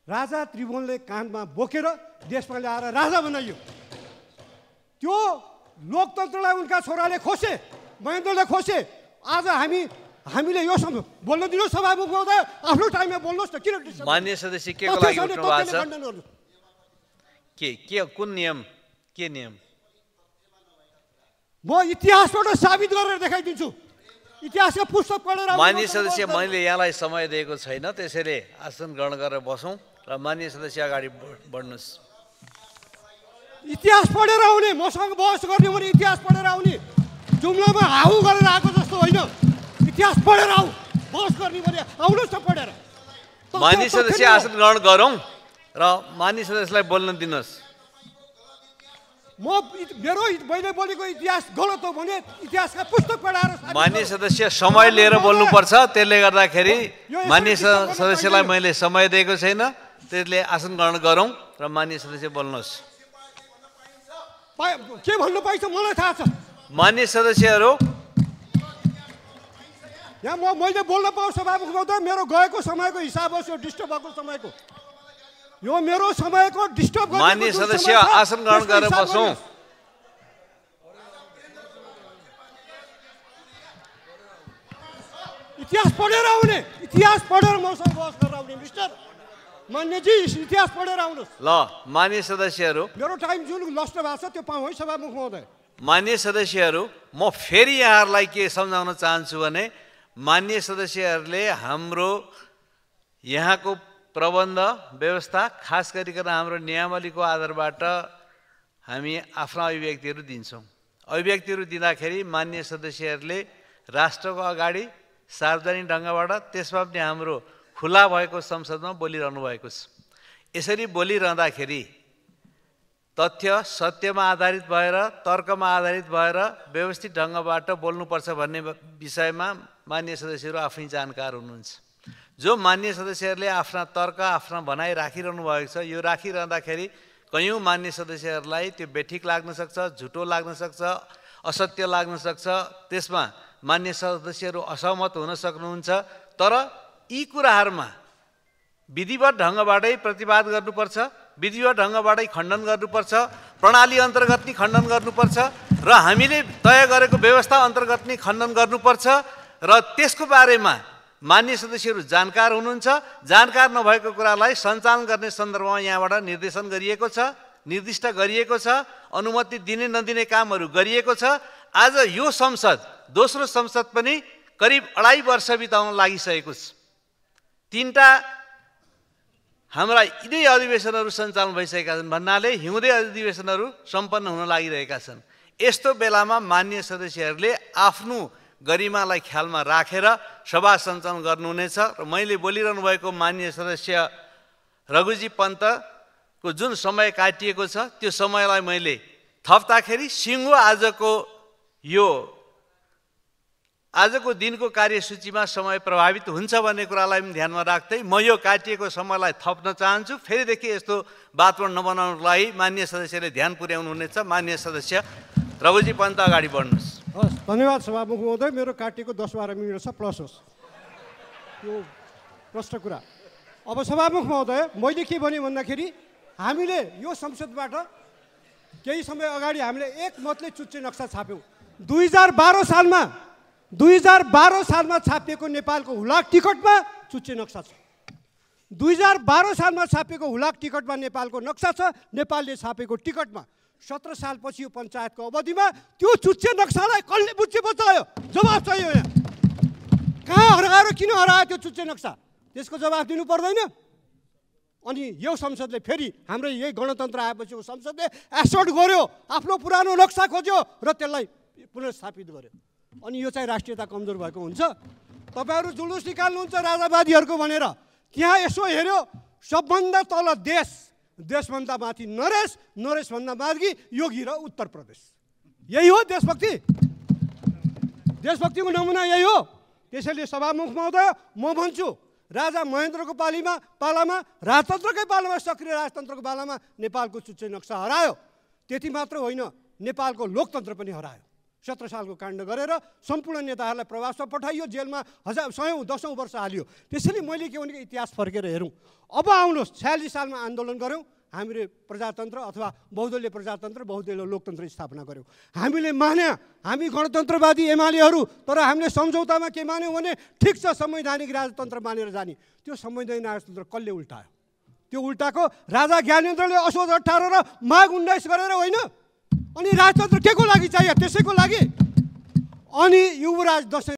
राजा त्रिभुवनले काँधमा बोकेर देशमा ल्याएर राजा बनाइयो। त्यो लोकतन्त्रलाई उनका छोराले खोसे, महेन्द्रले खोसे। आज हामीले यो बोल्न दिनुहोस् सभामुख महोदय, आफ्नो टाइममा बोल्नुहोस् न। किन मान्य सदस्य के को लागि उठ्नु भएको छ? के कुन नियम, के नियम? म इतिहासबाट साबित गरेर देखाइदिन्छु। इतिहासका पुस्तक पढेर। मान्य सदस्य, मैले यहाँलाई समय दिएको छैन, त्यसैले आसन ग्रहण गरेर बसौँ र मान्य सदस्य अगाडि बढ्नुहोस्। इतिहास पढेर आउने, मसँग बहस गर्ने भने इतिहास पढेर आउने, जुम्लामा हाउ गरेर आएको जस्तो होइन। इतिहास पढेर आऊ, बहस गर्ने भने आउनुहोस् न पढेर। मान्य सदस्य आसन ग्रहण गरौँ र मान्य सदस्यलाई बोल्न दिनुहोस्। मैले बोलेको इतिहास गलत हो भने इतिहासका पुस्तक पढाएर। मान्य सदस्य समय लिएर बोल्नुपर्छ, त्यसले गर्दाखेरि मान्य सदस्यलाई मैले समय दिएको छैन, त्यसले आसन ग्रहण गरौँ र मान्य सदस्य बोल्नुहोस्। के भन्नु पाइन्छ मलाई थाहा छ। मान्य सदस्यहरू, यहाँ मैले बोल्न पाऊँ सभामुख महोदय, मेरो गएको समयको हिसाब होस्, यो डिस्टर्ब भएको समयको, यो मेरो समयको डिस्टर्ब। मान्य सदस्य आसन ग्रहण गरेर बसौँ। इतिहास पढेर आउने, इतिहास पढेर मसँग बहस गरेर आउने। मिस्टर मान्यजी, इतिहास पढेर आउनुहोस्। ल मान्य सदस्यहरू, मेरो टाइम जुन नष्ट भएको छ त्यो पाऊँ है सभामुख महोदय। मान्य सदस्यहरू, म फेरि यहाँहरूलाई के सम्झाउन चाहन्छु भने मान्य सदस्यहरूले हाम्रो यहाँको प्रबन्ध व्यवस्था, खास गरिकन हाम्रो नियमावलीको आधारबाट हामी आफ्ना अभिव्यक्तिहरू दिन्छौँ। अभिव्यक्तिहरू दिँदाखेरि मान्य सदस्यहरूले राष्ट्रको अगाडि सार्वजनिक ढङ्गबाट, त्यसमा पनि हाम्रो खुला भएको संसदमा बोलिरहनु भएको छ। यसरी बोलिरहँदाखेरि तथ्य सत्यमा आधारित भएर, तर्कमा आधारित भएर व्यवस्थित ढङ्गबाट बोल्नुपर्छ भन्ने विषयमा मान्य सदस्यहरू आफै जानकार हुनुहुन्छ। जो मान्य सदस्यहरूले आफ्ना तर्क, आफ्ना भनाइ राखिरहनु भएको छ, यो राखिरहँदाखेरि कयौँ मान्य सदस्यहरूलाई त्यो बेठिक लाग्न सक्छ, झुटो लाग्न सक्छ, असत्य लाग्न सक्छ। त्यसमा मान्य सदस्यहरू असहमत हुन सक्नुहुन्छ। तर यी कुराहरूमा विधिवत ढङ्गबाटै प्रतिवाद गर्नुपर्छ, विधिवत ढङ्गबाटै खण्डन गर्नुपर्छ, प्रणाली अन्तर्गत नै खण्डन गर्नुपर्छ र हामीले तय गरेको व्यवस्था अन्तर्गत नै खण्डन गर्नुपर्छ। र त्यसको बारेमा मान्य सदस्यहरू जानकार हुनुहुन्छ। जानकार नभएको कुरालाई सञ्चालन गर्ने सन्दर्भमा यहाँबाट निर्देशन गरिएको छ, निर्दिष्ट गरिएको छ, अनुमति दिने नदिने कामहरू गरिएको छ। आज यो संसद, दोस्रो संसद पनि करिब 2.5 वर्ष बिताउन लागिसकेको छ। 3टा हाम्रा यिनै अधिवेशनहरू सञ्चालन भइसकेका छन् भन्नाले हिउँदे अधिवेशनहरू सम्पन्न हुन लागिरहेका छन्। यस्तो बेलामा मान्य सदस्यहरूले आफ्नो गरिमालाई ख्यालमा राखेर सभा सञ्चालन गर्नुहुनेछ। र मैले बोलिरहनु भएको मान्य सदस्य रघुजी पन्तको जुन समय काटिएको छ, त्यो समयलाई मैले थप्दाखेरि सिङ्गो आजको दिनको कार्यसूचीमा समय प्रभावित हुन्छ भन्ने कुरालाई पनि ध्यानमा राख्दै म यो काटिएको समयलाई थप्न चाहन्छु। फेरिदेखि यस्तो वातावरण नबनाउनको लागि मान्य सदस्यले ध्यान पुर्याउनु हुनेछ। मान्य सदस्य रघुजी पन्त अगाडि बढ्नुहोस्। हस्, धन्यवाद सभामुख महोदय। मेरो काटिएको 10-12 मिनट छ, प्लस होस् त्यो प्रश्न कुरा। अब सभामुख महोदय, मैले के भने भन्दाखेरि हामीले यो संसदबाट केही समय अगाडि हामीले एकमतले चुच्चे नक्सा छाप्यौँ। 2012 सालमा छापिएको नेपालको हुलाक टिकटमा चुच्चे नक्सा छ। 2012 सालमा छापिएको हुलाक टिकटमा नेपालको नक्सा छ। नेपालले छापेको टिकटमा 17 सालपछि यो पञ्चायतको अवधिमा त्यो चुच्चे नक्सालाई कसले बुझ्चे बचायो? जवाब चाहियो यहाँ। कहाँ हराएर किन हरायो त्यो चुच्चे नक्सा? त्यसको जवाब दिनु पर्दैन? अनि यो संसदले फेरि हाम्रो यही गणतन्त्र आएपछि यो संसदले एसोर्ट गर्यो, आफ्नो पुरानो नक्सा खोज्यो र त्यसलाई पुनर्स्थापित गर्यो। अनि यो चाहिँ राष्ट्रियता कमजोर भएको हुन्छ। तपाईँहरू जुलुस निकाल्नुहुन्छ राजावादीहरूको भनेर, त्यहाँ यसो हेऱ्यो सबभन्दा तल देशभन्दा माथि नरेश, नरेशभन्दा माथि योगी र उत्तर प्रदेश। यही हो देशभक्ति? देशभक्तिको नमुना यही हो। त्यसैले सभामुख महोदय, म भन्छु राजा महेन्द्रको पालामा राजतन्त्रकै पालामा, सक्रिय राजतन्त्रको पालामा नेपालको चुच्चे नक्सा हरायो। त्यति मात्र होइन, नेपालको लोकतन्त्र पनि हरायो, 17 सालको काण्ड गरेर सम्पूर्ण नेताहरूलाई प्रवासमा पठाइयो, जेलमा सयौँ दशौँ वर्ष हालियो। त्यसैले मैले के भनेको इतिहास फर्केर हेरौँ। अब आउनुहोस् 46 सालमा आन्दोलन गऱ्यौँ, हामीले प्रजातन्त्र अथवा बहुदलीय प्रजातन्त्र बहुदलीय लोकतन्त्र स्थापना गऱ्यौँ। हामीले मान्या हामी गणतन्त्रवादी एमालेहरू, तर हामीले सम्झौतामा के मान्यौँ भने ठिक छ संवैधानिक राजतन्त्र मानेर जाने। त्यो संवैधानिक राजतन्त्र कसले उल्टायो? त्यो उल्टाको राजा ज्ञानेन्द्रले असोज 18 र माघ 19 गरेर होइन। अनि राजतन्त्र के को लागि चाहियो? त्यसैको लागि। अनि युवराज दशैँ